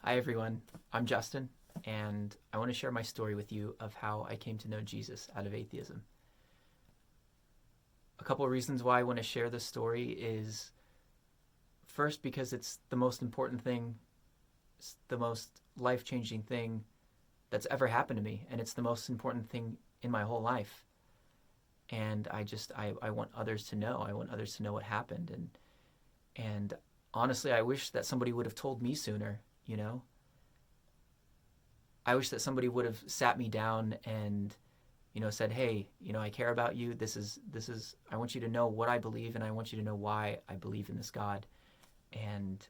Hi, everyone. I'm Justin, and I want to share my story with you of how I came to know Jesus out of atheism. A couple of reasons why I want to share this story is first, because it's the most important thing, it's the most life-changing thing that's ever happened to me, and it's the most important thing in my whole life. And I want others to know. I want others to know what happened. And honestly, I wish that somebody would have told me sooner, you know? I wish that somebody would have sat me down and, said, hey, I care about you. I want you to know what I believe, and I want you to know why I believe in this God and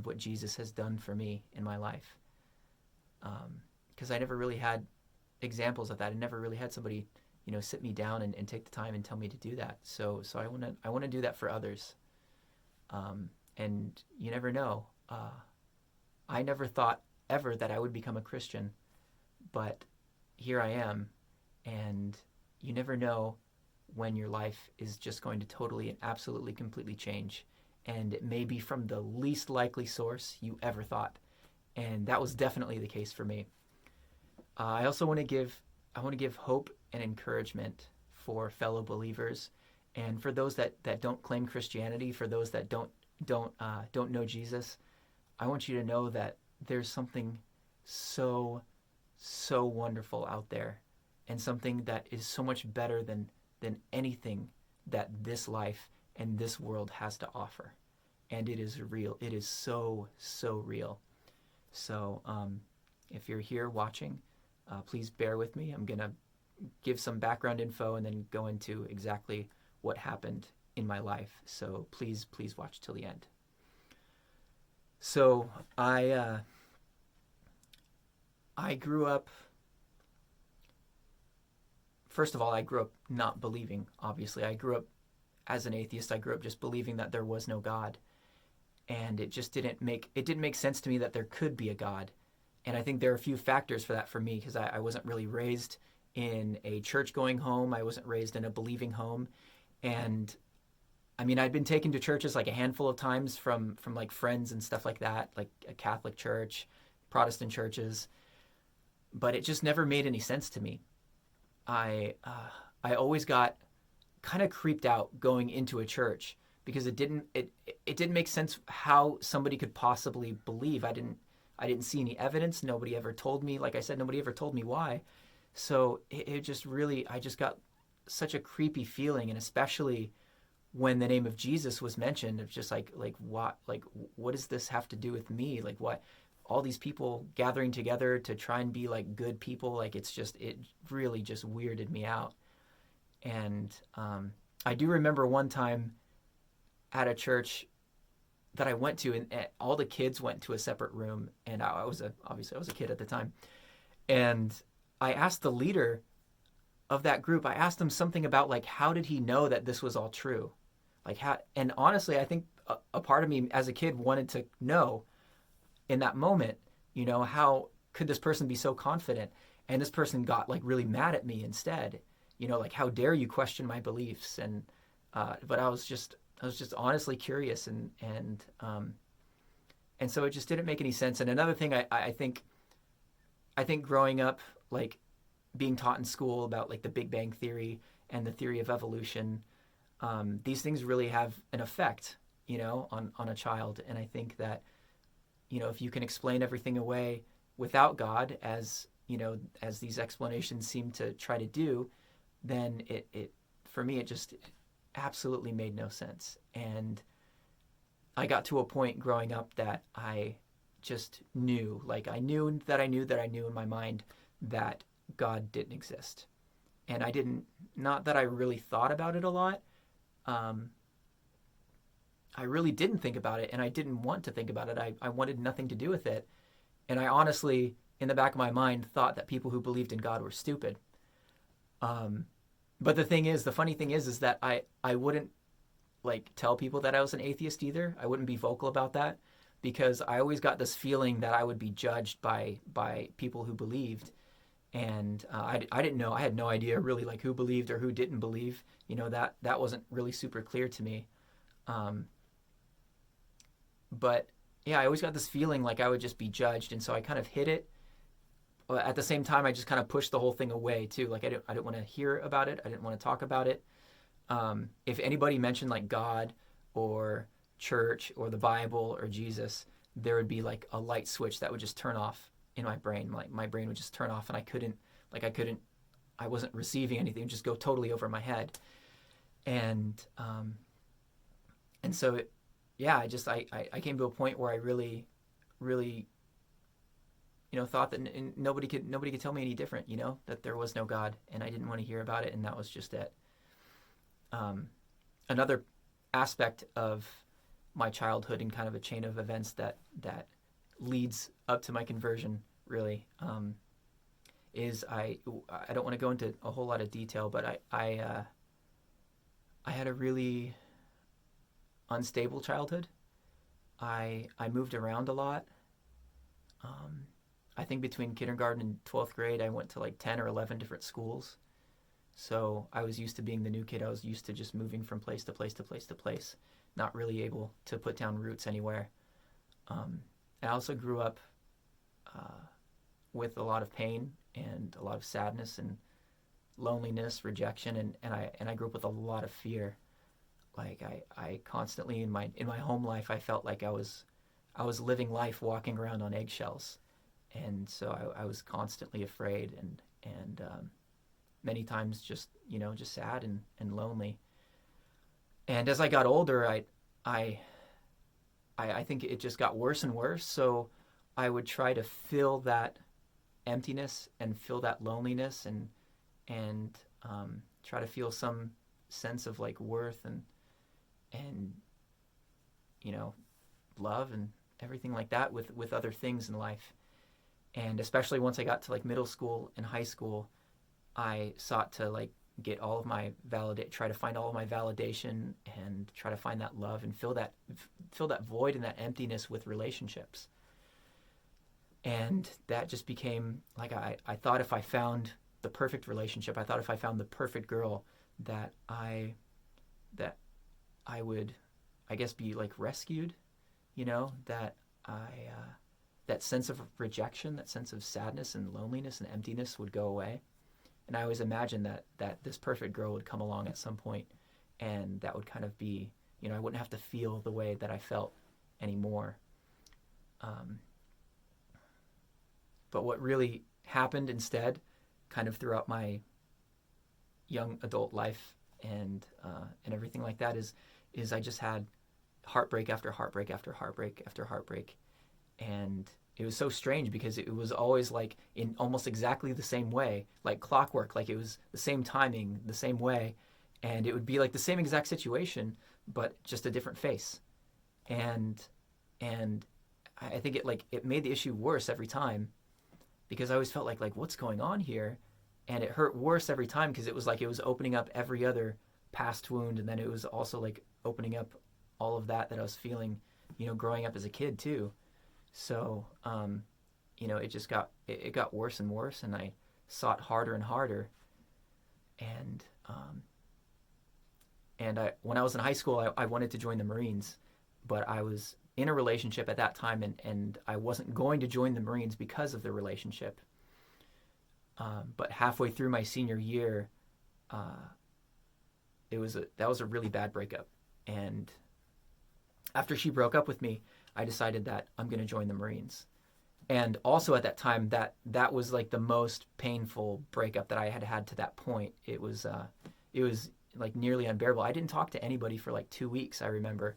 what Jesus has done for me in my life. Because I never really had examples of that. I never really had somebody, sit me down and take the time and tell me to do that. So I want to do that for others. And you never know. I never thought ever that I would become a Christian, but here I am, and you never know when your life is just going to totally and absolutely completely change, and it may be from the least likely source you ever thought, and that was definitely the case for me. I also want to give hope and encouragement for fellow believers, and for those that don't claim Christianity, for those that don't know Jesus. I want you to know that there's something so wonderful out there, and something that is so much better than anything that this life and this world has to offer. And it is real. It is so real. So if you're here watching, please bear with me. I'm going to give some background info and then go into exactly what happened in my life. So please watch till the end. So I grew up, first of all, I grew up not believing, obviously. I grew up as an atheist. I grew up just believing that there was no God. And it didn't make sense to me that there could be a God. And I think there are a few factors for that for me, because I wasn't really raised in a church-going home. I wasn't raised in a believing home. And I mean, I'd been taken to churches like a handful of times from like friends and stuff like that, like a Catholic church, Protestant churches, but it just never made any sense to me. I always got kind of creeped out going into a church, because it didn't make sense how somebody could possibly believe. I didn't see any evidence. Nobody ever told me, like I said, nobody ever told me why. So it just really, I just got such a creepy feeling, and especially when the name of Jesus was mentioned, it's just like what does this have to do with me? Like, what, all these people gathering together to try and be like good people, like it really just weirded me out. And I do remember one time at a church that I went to, and all the kids went to a separate room, and obviously I was a kid at the time, and I asked the leader of that group, I asked him something about like, how did he know that this was all true? Like, how, and honestly, I think a part of me as a kid wanted to know in that moment, how could this person be so confident? And this person got like really mad at me instead, like, how dare you question my beliefs? And, but I was just honestly curious, and so it just didn't make any sense. And another thing I think growing up, like, being taught in school about like the Big Bang Theory and the theory of evolution, these things really have an effect, on a child. And I think that, if you can explain everything away without God, as these explanations seem to try to do, then it for me, it just absolutely made no sense. And I got to a point growing up that I just knew, like I knew in my mind that God didn't exist. And not that I really thought about it a lot. I really didn't think about it, and I didn't want to think about it. I wanted nothing to do with it. And I honestly, in the back of my mind, thought that people who believed in God were stupid. But the funny thing is that I wouldn't like tell people that I was an atheist either. I wouldn't be vocal about that, because I always got this feeling that I would be judged by people who believed. And I didn't know. I had no idea really like who believed or who didn't believe. That wasn't really super clear to me. But I always got this feeling like I would just be judged, and so I kind of hid it. But at the same time, I just kind of pushed the whole thing away too. Like I didn't want to hear about it. I didn't want to talk about it. If anybody mentioned like God or church or the Bible or Jesus, there would be like a light switch that would just turn off in my brain. Like my brain would just turn off, and I wasn't receiving anything. It would just go totally over my head. And so, I came to a point where I really, really, thought that nobody could tell me any different, that there was no God, and I didn't want to hear about it, and that was just it. Another aspect of my childhood and kind of a chain of events that leads up to my conversion, really, is I don't want to go into a whole lot of detail, but I had a really unstable childhood. I moved around a lot. I think between kindergarten and 12th grade, I went to like 10 or 11 different schools. So I was used to being the new kid. I was used to just moving from place to place to place to place, not really able to put down roots anywhere. I also grew up with a lot of pain and a lot of sadness and loneliness, rejection, and I grew up with a lot of fear. Like I constantly in my home life, I felt like I was living life walking around on eggshells, and so I was constantly afraid and many times just sad and lonely. And as I got older, I think it just got worse and worse. So I would try to fill that emptiness and fill that loneliness and try to feel some sense of like worth and love and everything like that with other things in life. And especially once I got to like middle school and high school, I sought to like get all of my try to find all of my validation and try to find that love and fill that void and that emptiness with relationships. And that just became like I thought if I found the perfect relationship, I thought if I found the perfect girl that I would, I guess, be like rescued, that that sense of rejection, that sense of sadness and loneliness and emptiness would go away. And I always imagined that this perfect girl would come along at some point, and that would kind of be, I wouldn't have to feel the way that I felt anymore. But what really happened instead, kind of throughout my young adult life and everything like that, is I just had heartbreak after heartbreak after heartbreak after heartbreak. And it was so strange because it was always like in almost exactly the same way, like clockwork, like it was the same timing, the same way. And it would be like the same exact situation, but just a different face. And I think it made the issue worse every time, because I always felt like what's going on here? And it hurt worse every time because it was like it was opening up every other past wound, and then it was also like opening up all of that I was feeling, growing up as a kid too. So, it just got worse and worse, and I sought harder and harder. And when I was in high school, I wanted to join the Marines, but I was in a relationship at that time, and I wasn't going to join the Marines because of the relationship. But halfway through my senior year, that was a really bad breakup. And after she broke up with me, I decided that I'm going to join the Marines. And also at that time, that was like the most painful breakup that I had had to that point. It was like nearly unbearable. I didn't talk to anybody for like 2 weeks, I remember.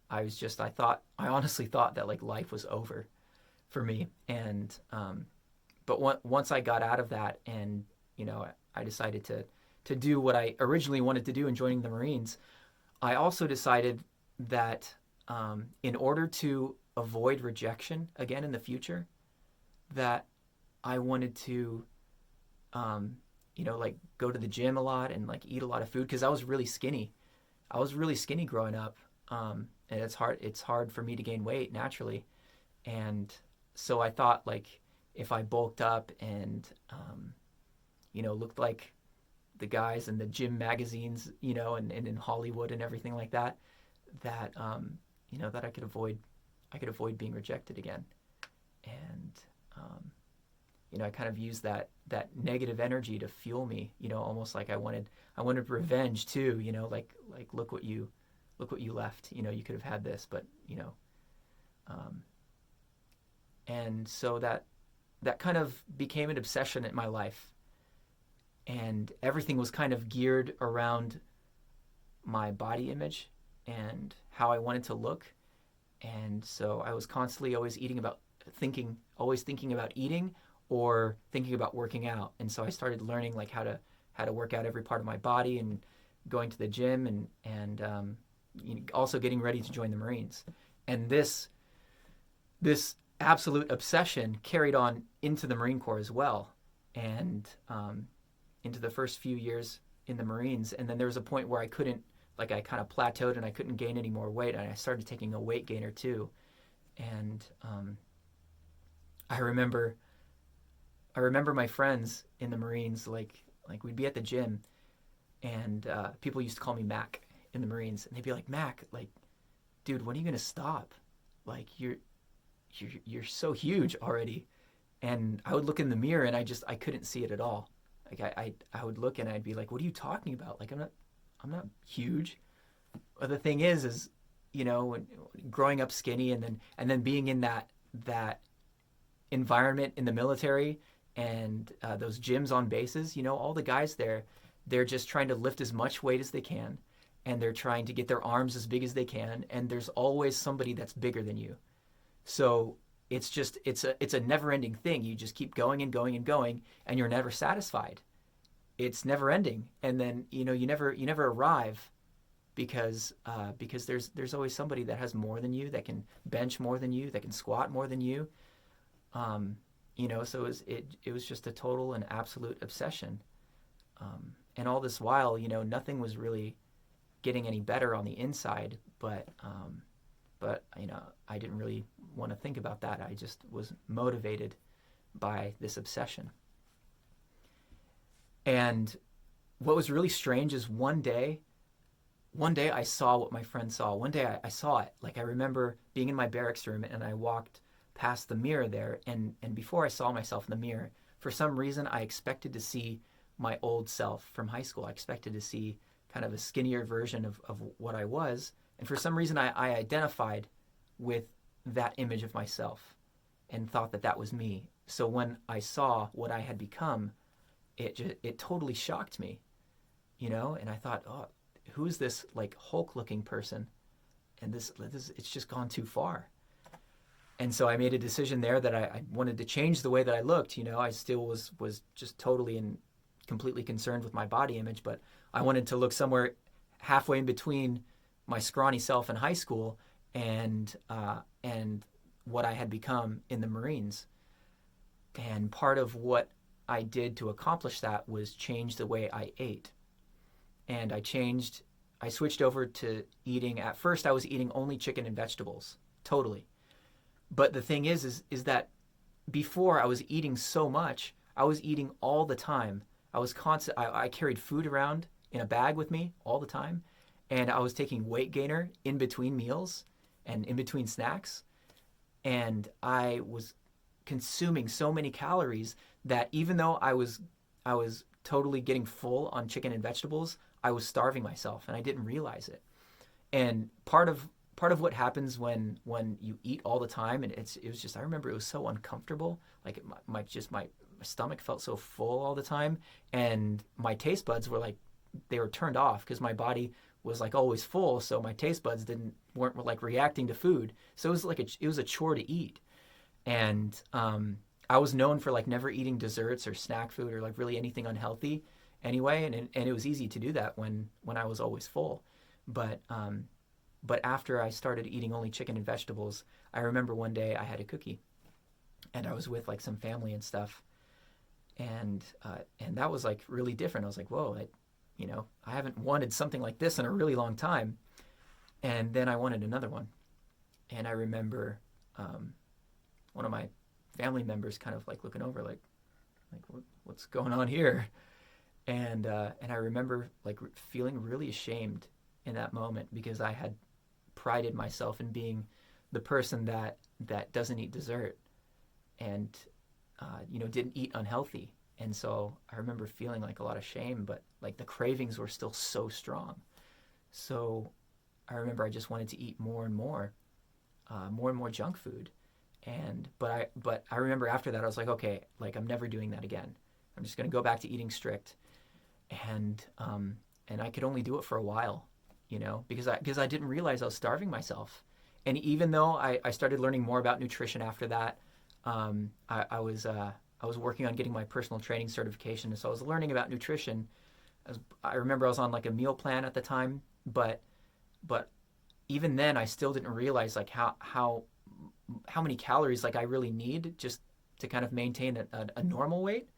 I honestly thought that like life was over for me. And but once I got out of that, and I decided to do what I originally wanted to do in joining the Marines, I also decided that in order to avoid rejection again in the future, that I wanted to like go to the gym a lot and like eat a lot of food, because I was really skinny. I was really skinny growing up, and it's hard for me to gain weight naturally. And so I thought, like, if I bulked up and looked like the guys in the gym magazines, and in Hollywood and everything like that, that I could avoid avoid being rejected again. And I kind of used that negative energy to fuel me. Almost like I wanted revenge too. Like look what you left. You could have had this, but and so that kind of became an obsession in my life, and everything was kind of geared around my body image and how I wanted to look. And so I was constantly always thinking about eating or thinking about working out. And so I started learning like how to work out every part of my body, and going to the gym, and also getting ready to join the Marines. And this absolute obsession carried on into the Marine Corps as well, and into the first few years in the Marines. And then there was a point where I kind of plateaued and I couldn't gain any more weight, and I started taking a weight gainer too. And I remember my friends in the Marines, like we'd be at the gym, and people used to call me Mac in the Marines, and they'd be like, Mac, like, dude, when are you gonna stop? Like, you're so huge already. And I would look in the mirror and I couldn't see it at all. Like I would look and I'd be like, what are you talking about? Like, I'm not huge. But the thing is when growing up skinny, and then being in that environment in the military, and those gyms on bases, all the guys there, they're just trying to lift as much weight as they can, and they're trying to get their arms as big as they can, and there's always somebody that's bigger than you. So it's a never-ending thing. You just keep going and going and going, and you're never satisfied. It's never ending, and then you never arrive, because there's always somebody that has more than you, that can bench more than you, that can squat more than you. So it was just a total and absolute obsession. And all this while, nothing was really getting any better on the inside, but I didn't really want to think about that. I just was motivated by this obsession. And what was really strange is one day I saw what my friend saw. One day I saw it. Like, I remember being in my barracks room, and I walked past the mirror there, and before I saw myself in the mirror, for some reason I expected to see my old self from high school. I expected to see kind of a skinnier version of what I was. And for some reason I identified with that image of myself and thought that was me. So when I saw what I had become, it totally shocked me, and I thought, oh, who is this like Hulk looking person? And this it's just gone too far. And so I made a decision there that I wanted to change the way that I looked. I still was just totally and completely concerned with my body image, but I wanted to look somewhere halfway in between my scrawny self in high school and what I had become in the Marines. And part of what I did to accomplish that was change the way I ate. And I switched over to eating. At first I was eating only chicken and vegetables, totally. But the thing is that before I was eating so much, I was eating all the time. I carried food around in a bag with me all the time, and I was taking weight gainer in between meals and in between snacks, and I was consuming so many calories that even though I was totally getting full on chicken and vegetables, I was starving myself, and I didn't realize it. And part of what happens when you eat all the time, and it was just, I remember it was so uncomfortable. Like my stomach felt so full all the time, and my taste buds were like, they were turned off because my body was like always full, so my taste buds weren't like reacting to food. So it was like it was a chore to eat. And I was known for like never eating desserts or snack food or like really anything unhealthy anyway, and it was easy to do that when I was always full. But after I started eating only chicken and vegetables, I remember one day I had a cookie, and I was with like some family and stuff, and that was like really different. I was like, whoa, I haven't wanted something like this in a really long time. And then I wanted another one, and I remember one of my family members kind of like looking over, like what's going on here? And I remember like feeling really ashamed in that moment, because I had prided myself in being the person that doesn't eat dessert and didn't eat unhealthy. And so I remember feeling like a lot of shame, but like the cravings were still so strong. So I remember I just wanted to eat more and more junk food. But I remember after that I was like, okay, like I'm never doing that again. I'm just going to go back to eating strict. And I could only do it for a while, because I didn't realize I was starving myself. And even though I started learning more about nutrition after that, I was working on getting my personal training certification, so I was learning about nutrition. I remember I was on like a meal plan at the time, but even then I still didn't realize like how many calories like I really need just to kind of maintain a normal weight.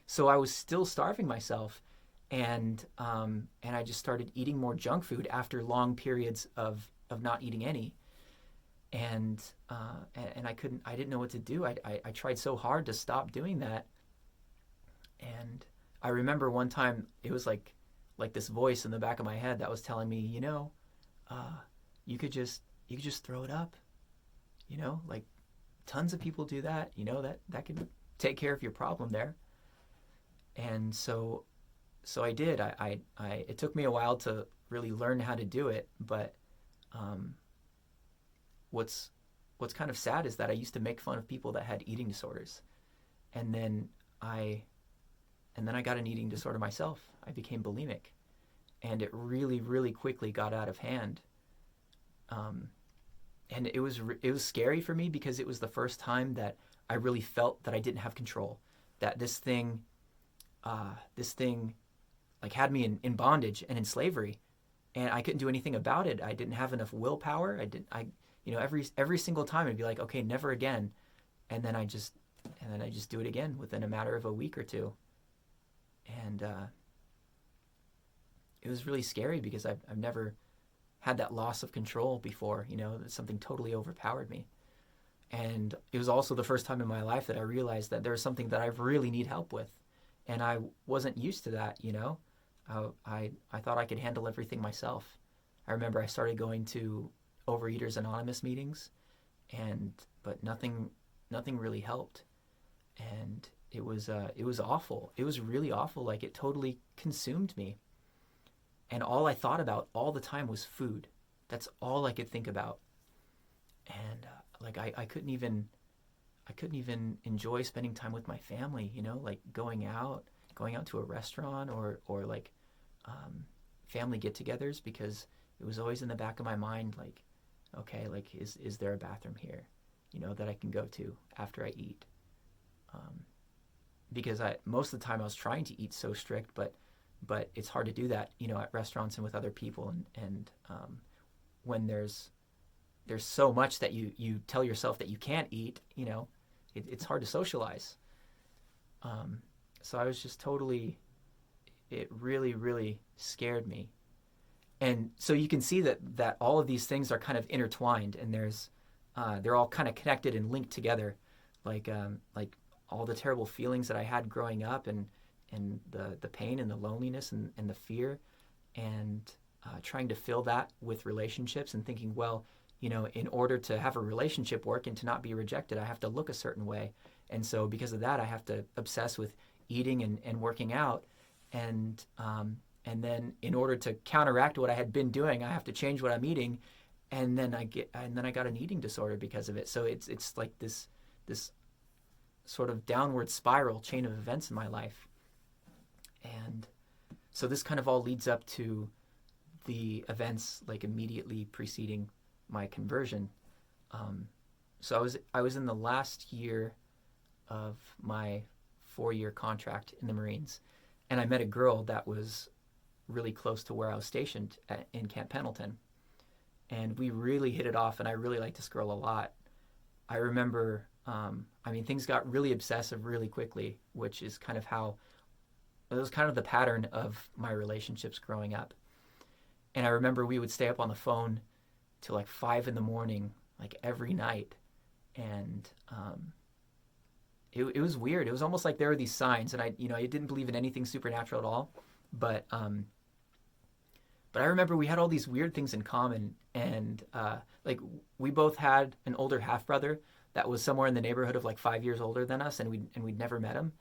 So I was still starving myself, and I just started eating more junk food after long periods of not eating any. And I didn't know what to do. I tried so hard to stop doing that. And I remember one time it was like this voice in the back of my head that was telling me, you could just throw it up, like tons of people do that, that can take care of your problem there. And so I did. It took me a while to really learn how to do it, but what's kind of sad is that I used to make fun of people that had eating disorders, and then I got an eating disorder myself. I became bulimic, and it really, really quickly got out of hand. And it was scary for me because it was the first time that I really felt that I didn't have control, that this thing like had me in bondage and in slavery, and I couldn't do anything about it. I didn't have enough willpower. Every single time I'd be like, okay, never again. And then I just do it again within a matter of a week or two. And it was really scary because I've never had that loss of control before, that something totally overpowered me. And it was also the first time in my life that I realized that there's something that I really need help with. And I wasn't used to that, I thought I could handle everything myself. I remember I started going to Overeaters Anonymous meetings, but nothing really helped. And it was awful. It was really awful. Like, it totally consumed me. And all I thought about all the time was food. That's all I could think about. And I couldn't even enjoy spending time with my family, like going out to a restaurant or like family get-togethers, because it was always in the back of my mind, like, okay, like is there a bathroom here, that I can go to after I eat? Because most of the time I was trying to eat so strict, but it's hard to do that, at restaurants and with other people, and when there's so much that you tell yourself that you can't eat, it's hard to socialize. So I was just totally, it really, really scared me. And so you can see that all of these things are kind of intertwined, and they're all kind of connected and linked together, like all the terrible feelings that I had growing up, and the pain and the loneliness and the fear, and trying to fill that with relationships and thinking, well, in order to have a relationship work and to not be rejected, I have to look a certain way. And so because of that, I have to obsess with eating and working out. And then in order to counteract what I had been doing, I have to change what I'm eating. And then I got an eating disorder because of it. So it's like this sort of downward spiral chain of events in my life. And so this kind of all leads up to the events like immediately preceding my conversion. So I was in the last year of my 4-year contract in the Marines, and I met a girl that was really close to where I was stationed in Camp Pendleton, and we really hit it off, and I really liked this girl a lot. I remember, things got really obsessive really quickly, which is kind of how, it was kind of the pattern of my relationships growing up. And I remember we would stay up on the phone till like 5 a.m, like every night. And it was weird. It was almost like there were these signs, and I didn't believe in anything supernatural at all. But But I remember we had all these weird things in common, and like we both had an older half brother that was somewhere in the neighborhood of like 5 years older than us, and we'd never met him.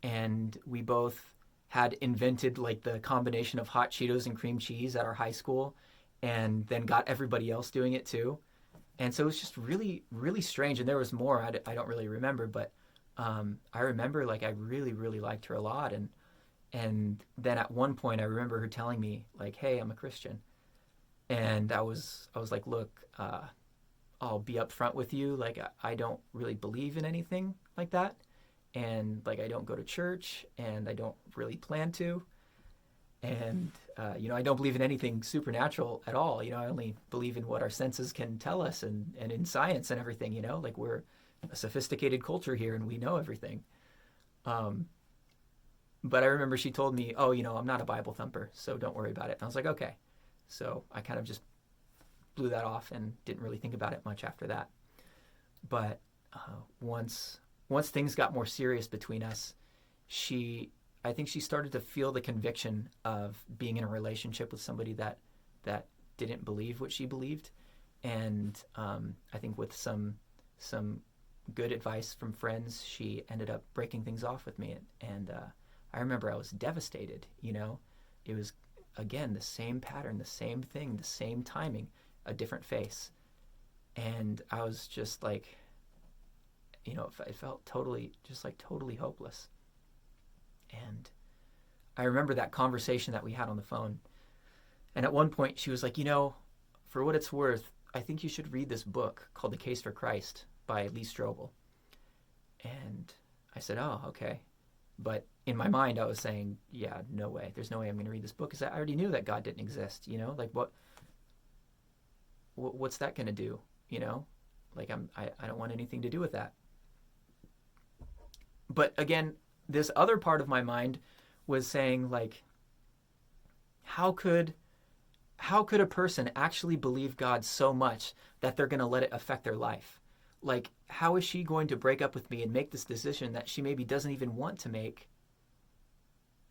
And we both had invented like the combination of hot Cheetos and cream cheese at our high school, and then got everybody else doing it too. And so it was just really, really strange. And there was more I don't really remember, but I remember like I really, really liked her a lot. And then at one point I remember her telling me like, "Hey, I'm a Christian." And I was like, "Look, I'll be upfront with you. Like, I don't really believe in anything like that. And like, I don't go to church, and I don't really plan to. And, I don't believe in anything supernatural at all. I only believe in what our senses can tell us, and in science and everything, like we're a sophisticated culture here and we know everything." But I remember she told me, "Oh, I'm not a Bible thumper, so don't worry about it." And I was like, "Okay." So I kind of just blew that off and didn't really think about it much after that. But once things got more serious between us, I think she started to feel the conviction of being in a relationship with somebody that didn't believe what she believed. And I think with some good advice from friends, she ended up breaking things off with me. And I remember I was devastated. It was, again, the same pattern, the same thing, the same timing, a different face. And I was just like, it felt totally hopeless. And I remember that conversation that we had on the phone. And at one point she was like, "For what it's worth, I think you should read this book called The Case for Christ by Lee Strobel." And I said, "Oh, okay." But in my mind I was saying, "Yeah, no way. There's no way I'm going to read this book, because I already knew that God didn't exist, like what's that going to do, Like I don't want anything to do with that." But again, this other part of my mind was saying, like, how could a person actually believe God so much that they're going to let it affect their life? Like, how is she going to break up with me and make this decision that she maybe doesn't even want to make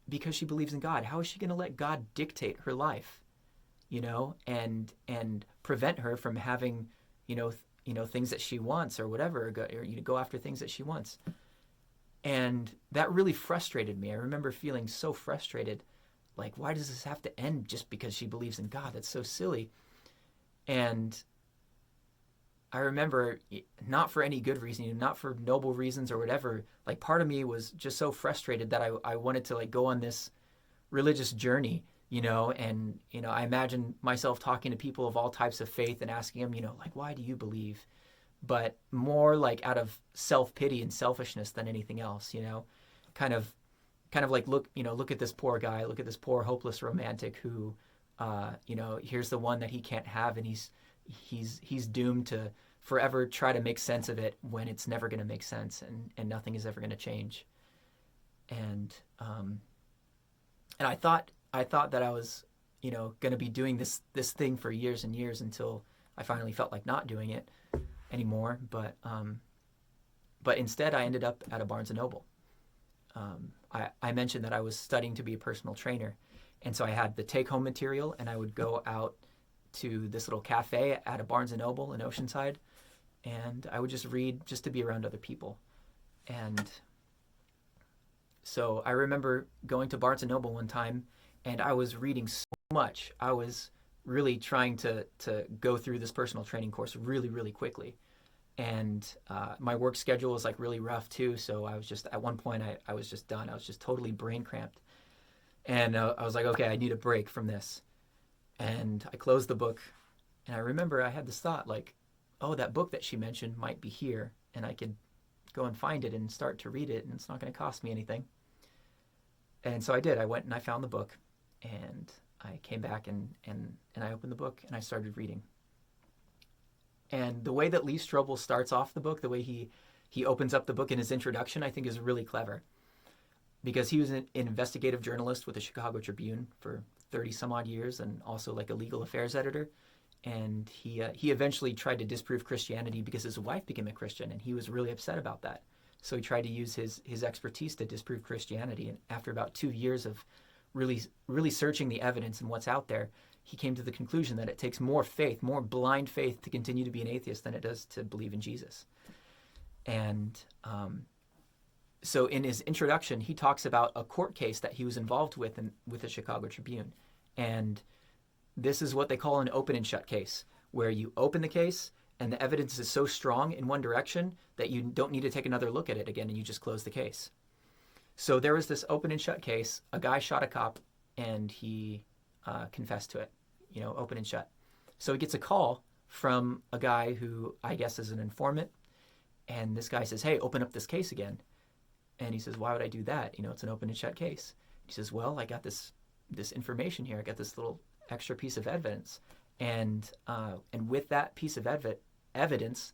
because she believes in God? How is she going to let God dictate her life, and prevent her from having, things that she wants or whatever, or go after things that she wants? And that really frustrated me. I remember feeling so frustrated. Like, why does this have to end just because she believes in God? That's so silly. And I remember, not for any good reason, not for noble reasons or whatever, like part of me was just so frustrated that I wanted to like go on this religious journey, and, I imagine myself talking to people of all types of faith and asking them, like, why do you believe? But more like out of self-pity and selfishness than anything else, kind of like, look at this poor guy, look at this poor hopeless romantic who, here's the one that he can't have, and he's doomed to forever try to make sense of it when it's never going to make sense, and nothing is ever going to change. And I thought that I was, going to be doing this thing for years and years until I finally felt like not doing it anymore. But instead I ended up at a Barnes & Noble. I mentioned that I was studying to be a personal trainer. And so I had the take-home material, and I would go out to this little cafe at a Barnes & Noble in Oceanside, and I would just read just to be around other people. And so I remember going to Barnes & Noble one time, and I was reading so much. I was really trying to go through this personal training course really, really quickly. And my work schedule was like really rough too. So I was just, at one point I was just done. I was just totally brain cramped. And I was like, okay, I need a break from this. And I closed the book, and I remember I had this thought like, oh, that book that she mentioned might be here, and I could go and find it and start to read it, and it's not going to cost me anything. And so I did. I went and I found the book, and I came back and I opened the book and I started reading. And the way that Lee Strobel starts off the book, the way he opens up the book in his introduction, I think is really clever. Because he was an investigative journalist with the Chicago Tribune for 30 some odd years, and also like a legal affairs editor. And he eventually tried to disprove Christianity because his wife became a Christian, and he was really upset about that. So he tried to use his expertise to disprove Christianity. And after about 2 years of really searching the evidence and what's out there, he came to the conclusion that it takes more faith, more blind faith, to continue to be an atheist than it does to believe in Jesus. And so in his introduction, he talks about a court case that he was involved with with the Chicago Tribune. And this is what they call an open and shut case, where you open the case and the evidence is so strong in one direction that you don't need to take another look at it again, and you just close the case. So there was this open and shut case. A guy shot a cop, and he confessed to it, open and shut. So he gets a call from a guy who I guess is an informant, and this guy says, "Hey, open up this case again." And he says, "Why would I do that? It's an open and shut case." He says, "Well, I got this information here. I got this little extra piece of evidence, and with that piece of evidence,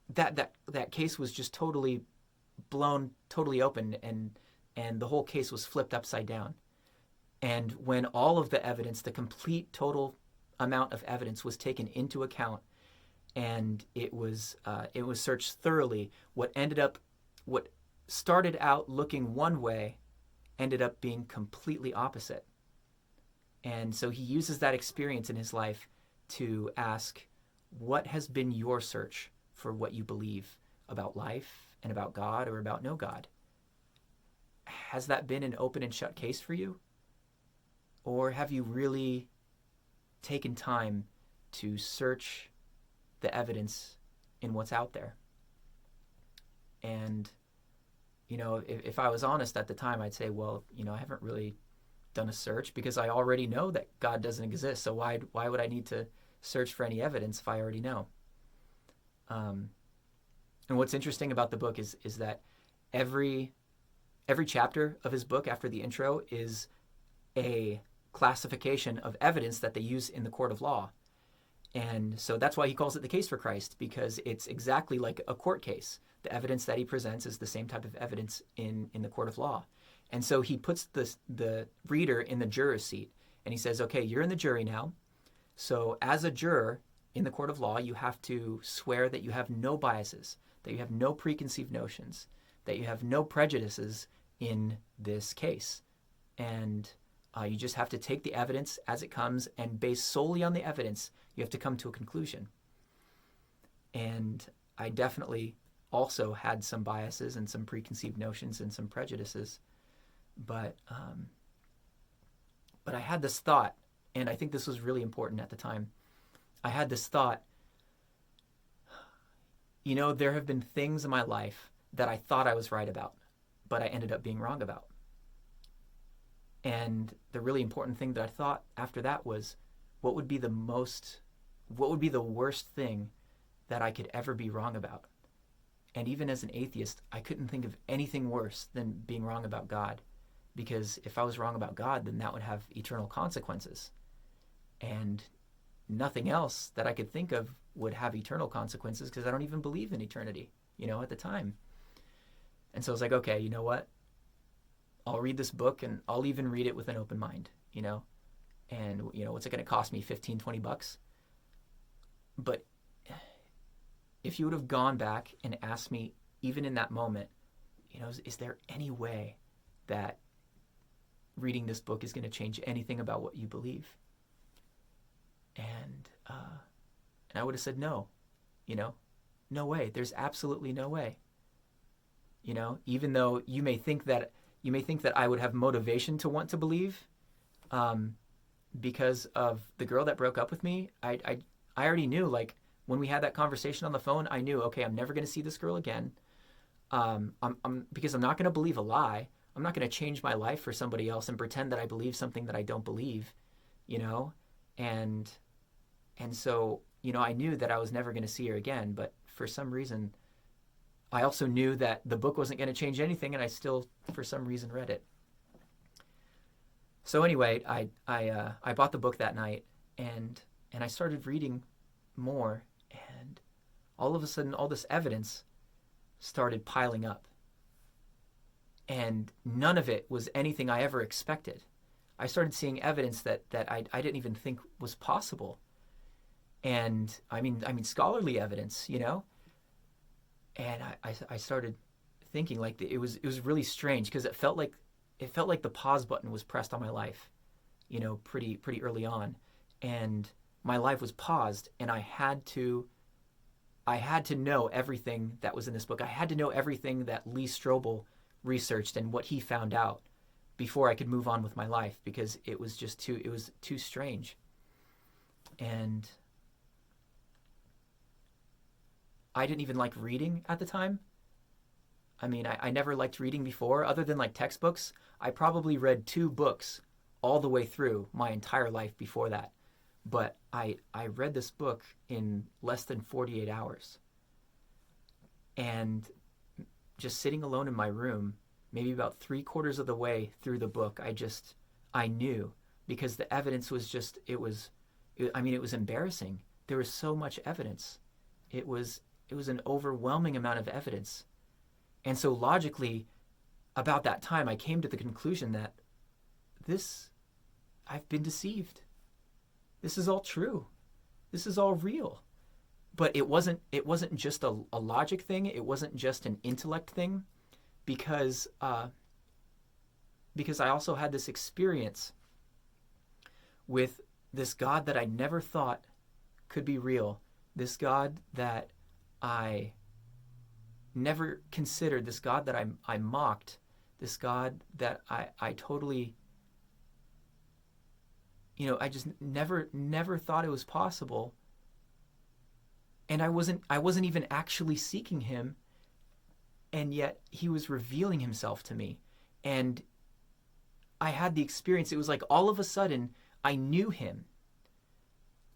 that case was just totally blown totally open, and the whole case was flipped upside down. And when all of the evidence, the complete total amount of evidence, was taken into account, and it was searched thoroughly, what started out looking one way ended up being completely opposite. And so he uses that experience in his life to ask, what has been your search for what you believe about life and about God or about no God? Has that been an open and shut case for you? Or have you really taken time to search the evidence in what's out there? And, if I was honest at the time, I'd say, well, I haven't really done a search because I already know that God doesn't exist. So why would I need to search for any evidence if I already know? And what's interesting about the book is that every chapter of his book after the intro is a classification of evidence that they use in the court of law. And so that's why he calls it the case for Christ, because it's exactly like a court case. The evidence that he presents is the same type of evidence in the court of law. And so he puts the reader in the juror's seat, and he says, okay, you're in the jury now. So as a juror in the court of law, you have to swear that you have no biases, that you have no preconceived notions, that you have no prejudices in this case. And you just have to take the evidence as it comes, and based solely on the evidence, you have to come to a conclusion. And I definitely also had some biases and some preconceived notions and some prejudices. But I had this thought, and I think this was really important at the time. I had this thought, there have been things in my life that I thought I was right about, but I ended up being wrong about. And the really important thing that I thought after that was, what would be the worst thing that I could ever be wrong about? And even as an atheist, I couldn't think of anything worse than being wrong about God. Because if I was wrong about God, then that would have eternal consequences. And nothing else that I could think of would have eternal consequences, because I don't even believe in eternity, at the time. And so I was like, okay, you know what? I'll read this book, and I'll even read it with an open mind, And, what's it going to cost me, $15-20? But if you would have gone back and asked me, even in that moment, is there any way that reading this book is going to change anything about what you believe? And I would have said no, no way. There's absolutely no way. Even though you may think that I would have motivation to want to believe, because of the girl that broke up with me. I already knew, like, when we had that conversation on the phone, I knew, okay, I'm never going to see this girl again. Because I'm not going to believe a lie. I'm not going to change my life for somebody else and pretend that I believe something that I don't believe, and so, I knew that I was never going to see her again, but for some reason, I also knew that the book wasn't going to change anything, and I still, for some reason, read it. So anyway, I bought the book that night, and I started reading more, and all of a sudden, all this evidence started piling up. And none of it was anything I ever expected. I started seeing evidence that I didn't even think was possible. And I mean scholarly evidence, And I started thinking, like, it was really strange, because it felt like the pause button was pressed on my life. pretty early on, and my life was paused, and I had to know everything that was in this book. I had to know everything that Lee Strobel researched and what he found out before I could move on with my life, because it was too strange. And I didn't even like reading at the time. I mean, I never liked reading before, other than like textbooks. I probably read 2 books all the way through my entire life before that. But I read this book in less than 48 hours. And just sitting alone in my room, maybe about 3/4 of the way through the book, I knew, because the evidence was it was embarrassing. There was so much evidence. It was an overwhelming amount of evidence. And so logically, about that time, I came to the conclusion that I've been deceived. This is all true. This is all real. But it wasn't just a logic thing. It wasn't just an intellect thing, because I also had this experience with this God that I never thought could be real. This God that I never considered, this God that I mocked, this God that I totally, I just never thought it was possible. And I wasn't even actually seeking him, and yet he was revealing himself to me. And I had the experience. It was like all of a sudden I knew him,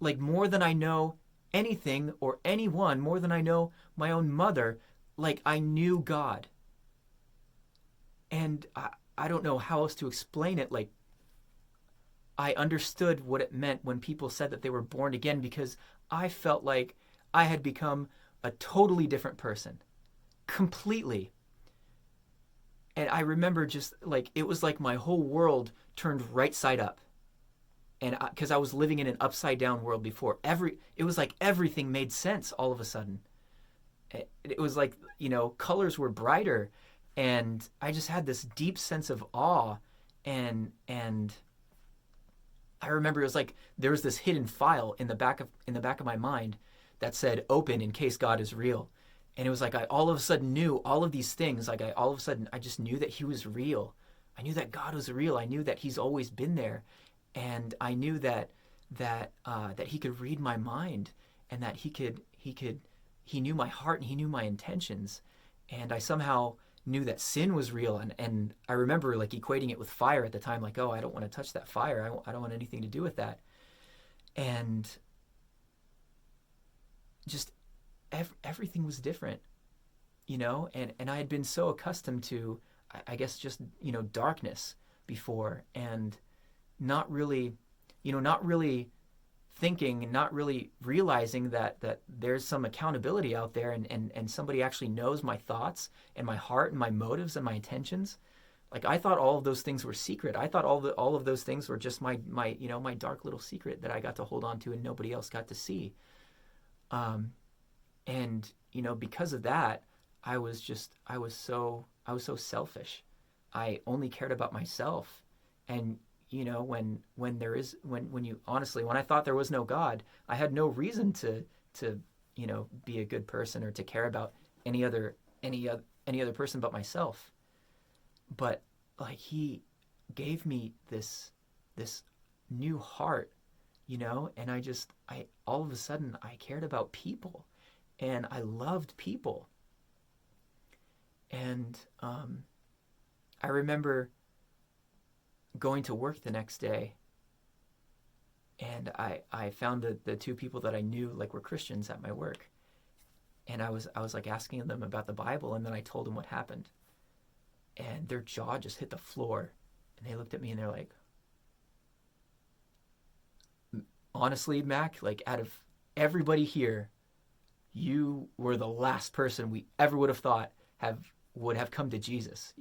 like more than I know anything or anyone, more than I know my own mother. Like I knew God. And I don't know how else to explain it. Like I understood what it meant when people said that they were born again, because I felt like I had become a totally different person, completely. And I remember just like, it was like my whole world turned right side up. And because I was living in an upside down world before, it was like everything made sense all of a sudden. It was like, colors were brighter, and I just had this deep sense of awe. And I remember it was like there was this hidden file in the back of my mind that said "open in case God is real." And it was like I all of a sudden knew all of these things. Like all of a sudden I just knew that he was real. I knew that God was real. I knew that he's always been there, and I knew that he could read my mind, and that he knew my heart, and he knew my intentions. And I somehow knew that sin was real, and I remember like equating it with fire at the time, like, oh, I don't want to touch that fire. I don't want anything to do with that. And just everything was different, and I had been so accustomed to, I guess, just, darkness before, and not really thinking and not really realizing that there's some accountability out there, and somebody actually knows my thoughts and my heart and my motives and my intentions. Like I thought all of those things were secret. I thought all of those things were just my my dark little secret that I got to hold on to and nobody else got to see. And because of that, I was so selfish. I only cared about myself. And when I thought there was no God, I had no reason to be a good person or to care about any other person but myself. But like he gave me this new heart, and I all of a sudden I cared about people, and I loved people. And I remember going to work the next day, and I found the 2 people that I knew like were Christians at my work, and I was like asking them about the Bible, and then I told them what happened, and their jaw just hit the floor, and they looked at me and they're like, honestly, Mac, like out of everybody here, you were the last person we ever would have thought would have come to Jesus,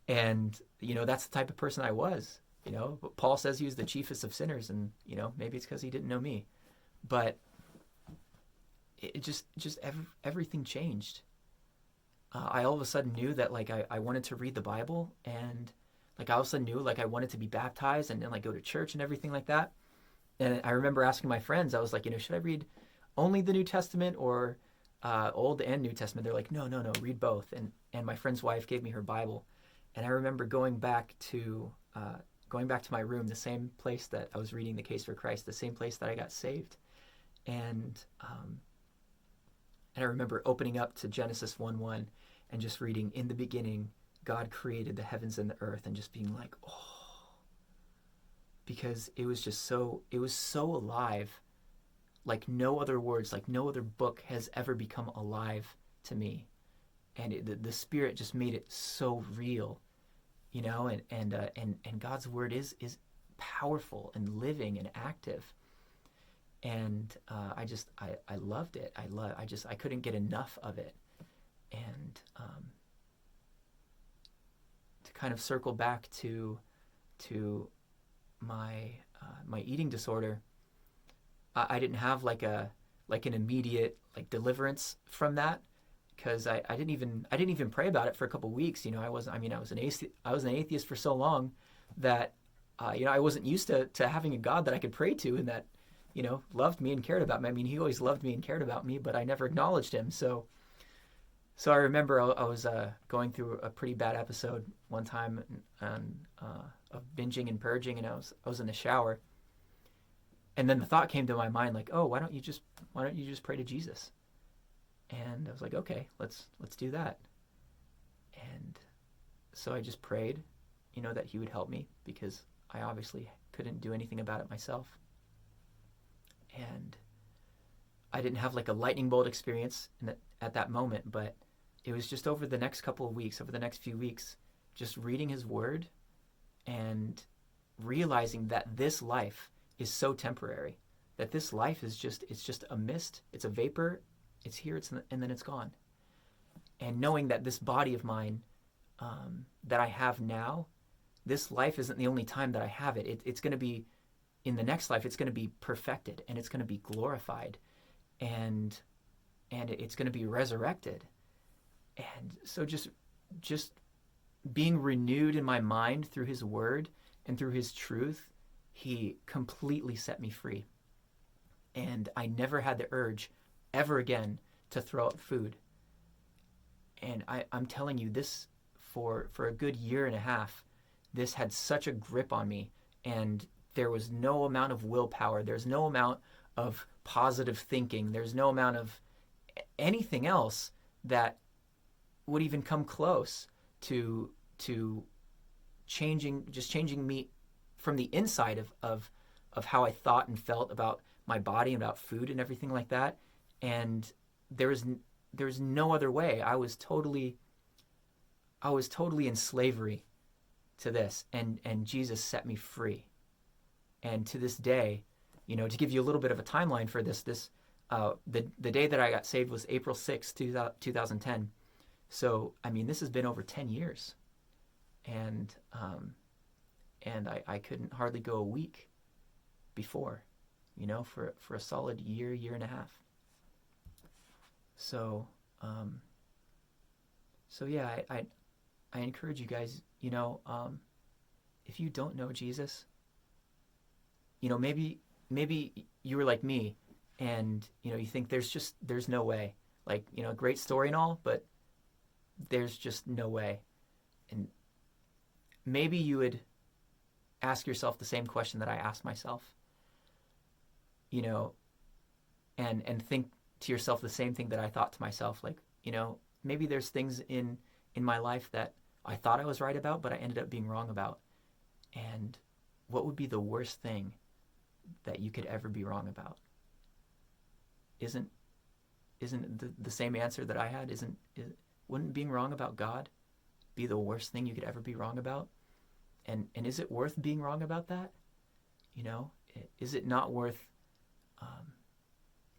And, that's the type of person I was, But Paul says he was the chiefest of sinners, and, maybe it's because he didn't know me. But it just everything changed. I all of a sudden knew that, like, I wanted to read the Bible, and, Like I also knew like I wanted to be baptized and like go to church and everything like that. And I remember asking my friends, I was like, should I read only the New Testament or Old and New Testament? They're like, no, read both. And my friend's wife gave me her Bible, and I remember going back to my room, the same place that I was reading The Case for Christ, the same place that I got saved, and I remember opening up to Genesis 1:1 and just reading, in the beginning, God created the heavens and the earth, and just being like, oh, because it was so alive, like no other words, like no other book has ever become alive to me. And the Spirit just made it so real, and God's word is powerful and living and active. And I loved it. I couldn't get enough of it. And to kind of circle back to my eating disorder, I didn't have like an immediate like deliverance from that, because I didn't even pray about it for a couple of weeks. I was an atheist for so long that I wasn't used to having a God that I could pray to and that loved me and cared about me. I mean, he always loved me and cared about me, but I never acknowledged him. So I remember I was going through a pretty bad episode one time of binging and purging, and I was in the shower, and then the thought came to my mind like, oh, why don't you just pray to Jesus? And I was like, okay, let's do that. And so I just prayed, that he would help me, because I obviously couldn't do anything about it myself. And I didn't have like a lightning bolt experience at that moment, but it was just over the next few weeks, just reading his word and realizing that this life is so temporary, that this life is just a mist, it's a vapor, it's here, and then it's gone. And knowing that this body of mine that I have now, this life isn't the only time that I have it. It's going to be, in the next life, it's going to be perfected, and it's going to be glorified, and it's going to be resurrected. And so just being renewed in my mind through his word and through his truth, he completely set me free. And I never had the urge ever again to throw up food. And I'm telling you, this for a good year and a half, this had such a grip on me, and there was no amount of willpower, there's no amount of positive thinking, there's no amount of anything else that would even come close to changing me from the inside of how I thought and felt about my body and about food and everything like that. And there was no other way. I was totally in slavery to this, and Jesus set me free. And to this day, to give you a little bit of a timeline for this, the day that I got saved was April 6th, 2010. So, I mean, this has been over 10 years. And I couldn't hardly go a week before, for a solid year and a half. So yeah, I encourage you guys, if you don't know Jesus, maybe you were like me, and, you think there's no way, like, great story and all, but there's just no way. And maybe you would ask yourself the same question that I asked myself, and think to yourself the same thing that I thought to myself, like, maybe there's things in my life that I thought I was right about, but I ended up being wrong about. And what would be the worst thing that you could ever be wrong about? Isn't the same answer that I had? Wouldn't being wrong about God be the worst thing you could ever be wrong about? And is it worth being wrong about that? Is it not worth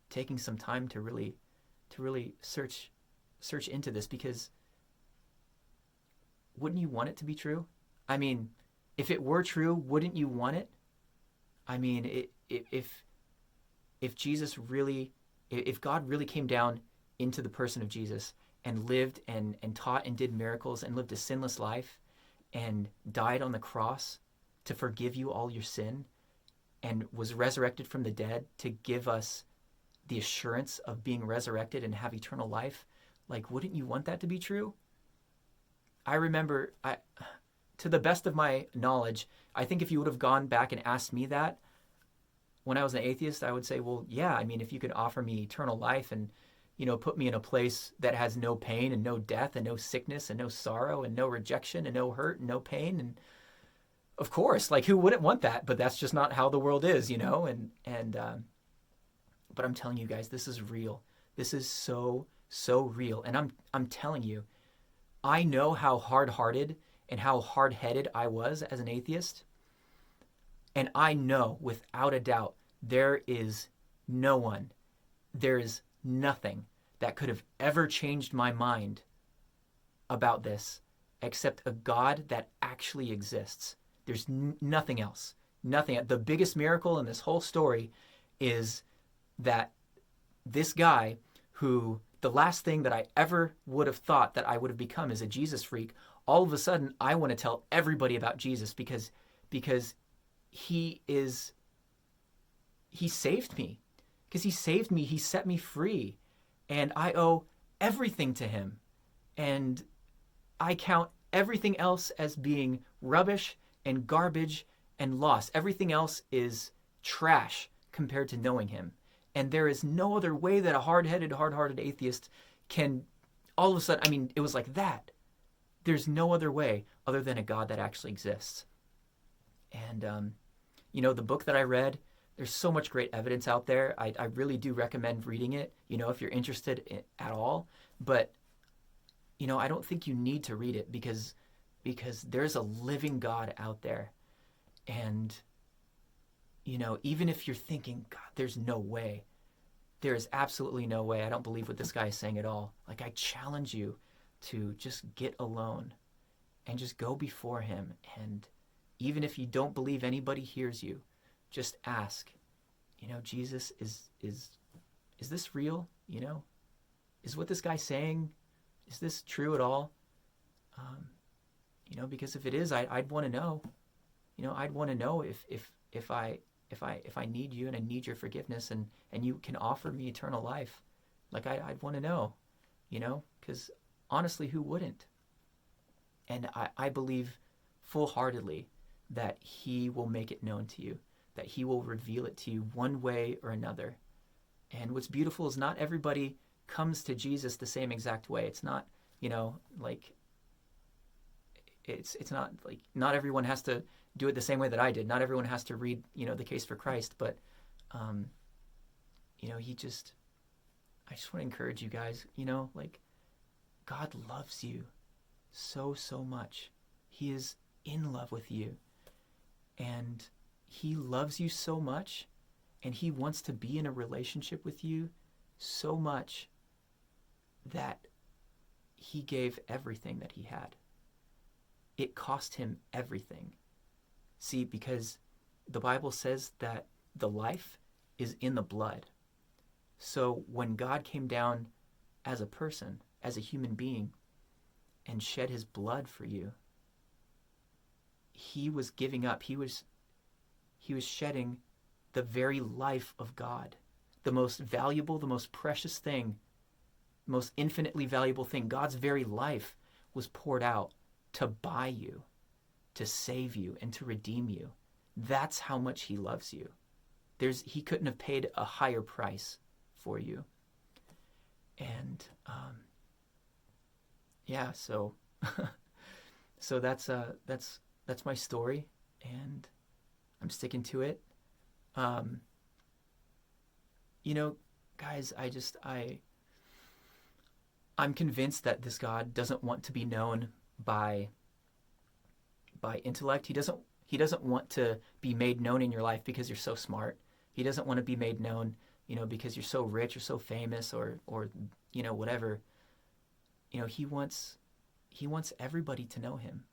taking some time to really search into this? Because wouldn't you want it to be true? I mean, if it were true, wouldn't you want it? I mean, if Jesus really, if God really came down into the person of Jesus and lived and taught and did miracles and lived a sinless life, and died on the cross to forgive you all your sin and was resurrected from the dead to give us the assurance of being resurrected and have eternal life, like, wouldn't you want that to be true? I remember, to the best of my knowledge, I think if you would have gone back and asked me that when I was an atheist, I would say, well, yeah, I mean, if you could offer me eternal life and, put me in a place that has no pain and no death and no sickness and no sorrow and no rejection and no hurt and no pain, and of course, like, who wouldn't want that? But that's just not how the world is, but I'm telling you guys, this is real. This is so real. And I'm telling you, I know how hard-hearted and how hard-headed I was as an atheist. And I know without a doubt there is no one, there is nothing that could have ever changed my mind about this except a God that actually exists. There's nothing else. Nothing. The biggest miracle in this whole story is that this guy, who the last thing that I ever would have thought that I would have become is a Jesus freak, all of a sudden I want to tell everybody about Jesus because he saved me. Because he saved me, he set me free, and I owe everything to him. And I count everything else as being rubbish and garbage and lost. Everything else is trash compared to knowing him. And there is no other way that a hard-hearted atheist can all of a sudden, I mean, it was like that. There's no other way other than a God that actually exists. And, the book that I read, there's so much great evidence out there. I really do recommend reading it, if you're interested at all. But, I don't think you need to read it because there's a living God out there. And, even if you're thinking, God, there's no way. There is absolutely no way. I don't believe what this guy is saying at all. Like, I challenge you to just get alone and just go before him. And even if you don't believe anybody hears you, just ask, Jesus, is this real? Is what this guy's saying, is this true at all? Because if it is, I'd want to know. I'd want to know if I need you and I need your forgiveness and you can offer me eternal life. Like, I'd want to know, because honestly, who wouldn't? And I believe full-heartedly that he will make it known to you, that he will reveal it to you one way or another. And what's beautiful is not everybody comes to Jesus the same exact way. It's not, like, it's not like, not everyone has to do it the same way that I did. Not everyone has to read, the Case for Christ, but, I just want to encourage you guys, like, God loves you so much. He is in love with you, and he loves you so much, and he wants to be in a relationship with you so much that he gave everything that he had. It cost him everything. See, because the Bible says that the life is in the blood. So when God came down as a person, as a human being, and shed his blood for you, he was giving up. He was shedding the very life of God, the most valuable, the most precious thing, most infinitely valuable thing. God's very life was poured out to buy you, to save you, and to redeem you. That's how much he loves you. He couldn't have paid a higher price for you. And so so that's my story, and I'm sticking to it. Guys, I'm convinced that this God doesn't want to be known by intellect. He doesn't want to be made known in your life because you're so smart. He doesn't want to be made known, because you're so rich or so famous or whatever. He wants everybody to know him.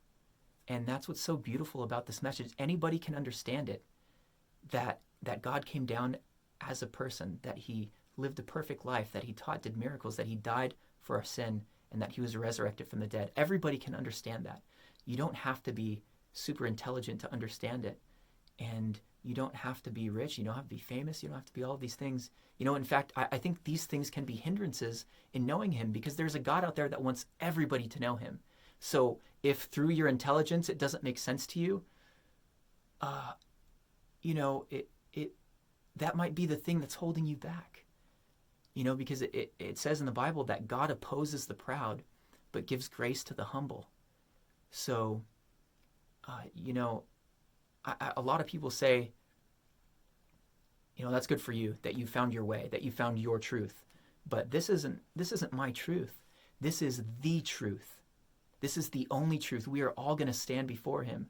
And that's what's so beautiful about this message. Anybody can understand it, that God came down as a person, that he lived a perfect life, that he taught, did miracles, that he died for our sin, and that he was resurrected from the dead. Everybody can understand that. You don't have to be super intelligent to understand it. And you don't have to be rich. You don't have to be famous. You don't have to be all of these things. In fact, I think these things can be hindrances in knowing him, because there's a God out there that wants everybody to know him. So if through your intelligence it doesn't make sense to you, that might be the thing that's holding you back. Because it says in the Bible that God opposes the proud, but gives grace to the humble. So, a lot of people say, that's good for you, that you found your way, that you found your truth. But this isn't my truth. This is the truth. This is the only truth. We are all going to stand before him,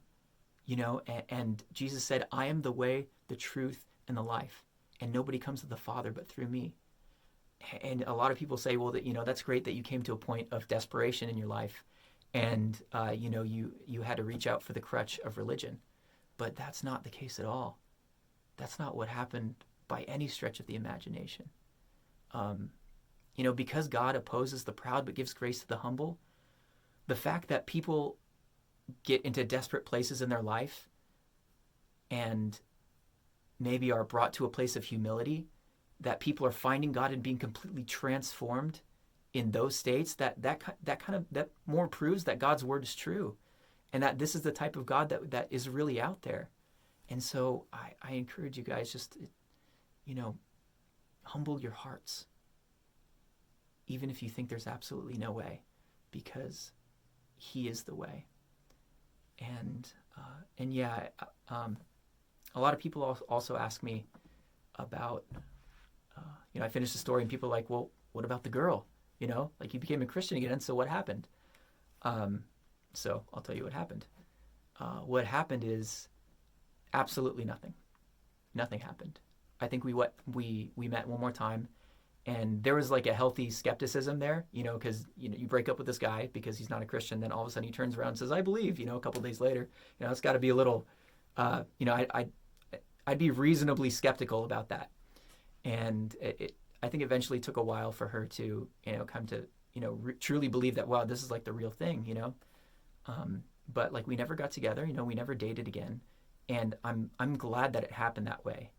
and Jesus said, I am the way, the truth, and the life. And nobody comes to the Father but through me. And a lot of people say, well, that's great that you came to a point of desperation in your life, and you had to reach out for the crutch of religion. But that's not the case at all. That's not what happened by any stretch of the imagination. Because God opposes the proud but gives grace to the humble, the fact that people get into desperate places in their life and maybe are brought to a place of humility, that people are finding God and being completely transformed in those states, that more proves that God's word is true, and that this is the type of God that is really out there. And so I encourage you guys, just, humble your hearts, even if you think there's absolutely no way, because he is the way. And a lot of people also ask me about, I finished the story and people are like, well, what about the girl? Like, you became a Christian again, so what happened? So I'll tell you what happened. What happened is absolutely nothing. Nothing happened. I think we met one more time, and there was like a healthy skepticism there, because you break up with this guy because he's not a Christian, then all of a sudden he turns around and says, I believe, a couple days later. It's got to be a little, I'd be reasonably skeptical about that. And I think eventually took a while for her to, come to, truly believe that, wow, this is like the real thing, but like, we never got together, we never dated again. And I'm glad that it happened that way.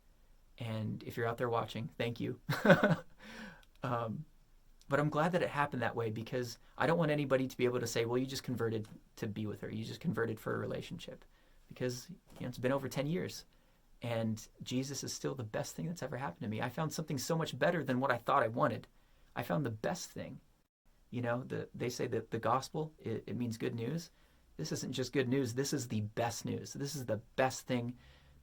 And if you're out there watching, thank you. But I'm glad that it happened that way, because I don't want anybody to be able to say, well, you just converted to be with her. You just converted for a relationship, because it's been over 10 years. And Jesus is still the best thing that's ever happened to me. I found something so much better than what I thought I wanted. I found the best thing. They say that the gospel, it means good news. This isn't just good news. This is the best news. This is the best thing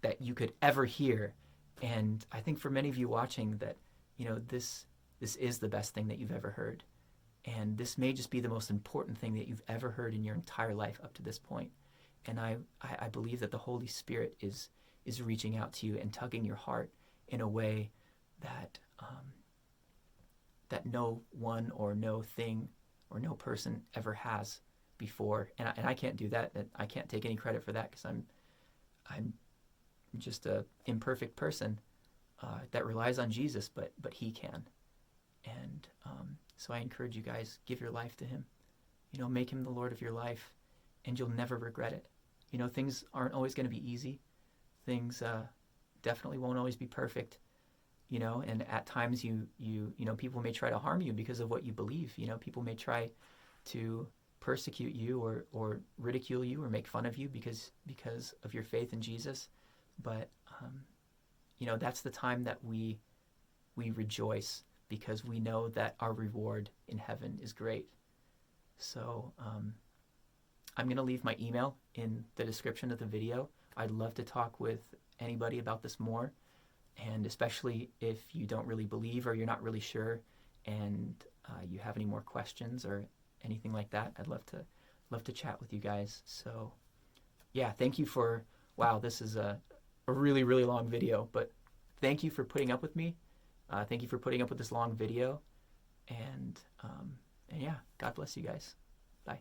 that you could ever hear. And I think for many of you watching that, this is the best thing that you've ever heard. And this may just be the most important thing that you've ever heard in your entire life up to this point. And I believe that the Holy Spirit is reaching out to you and tugging your heart in a way that that no one or no thing or no person ever has before. And I can't do that. I can't take any credit for that, because I'm just a imperfect person that relies on Jesus, but he can. And so I encourage you guys, give your life to him. Make him the Lord of your life, and you'll never regret it. Things aren't always going to be easy. Things definitely won't always be perfect. And at times you people may try to harm you because of what you believe. People may try to persecute you or ridicule you or make fun of you because of your faith in Jesus. But that's the time that we rejoice, because we know that our reward in heaven is great. So I'm going to leave my email in the description of the video. I'd love to talk with anybody about this more, and especially if you don't really believe or you're not really sure, and you have any more questions or anything like that, I'd love to chat with you guys. So yeah, thank you for, wow, this is a really, really long video, but thank you for putting up with me. Thank you for putting up with this long video, and yeah, God bless you guys. Bye.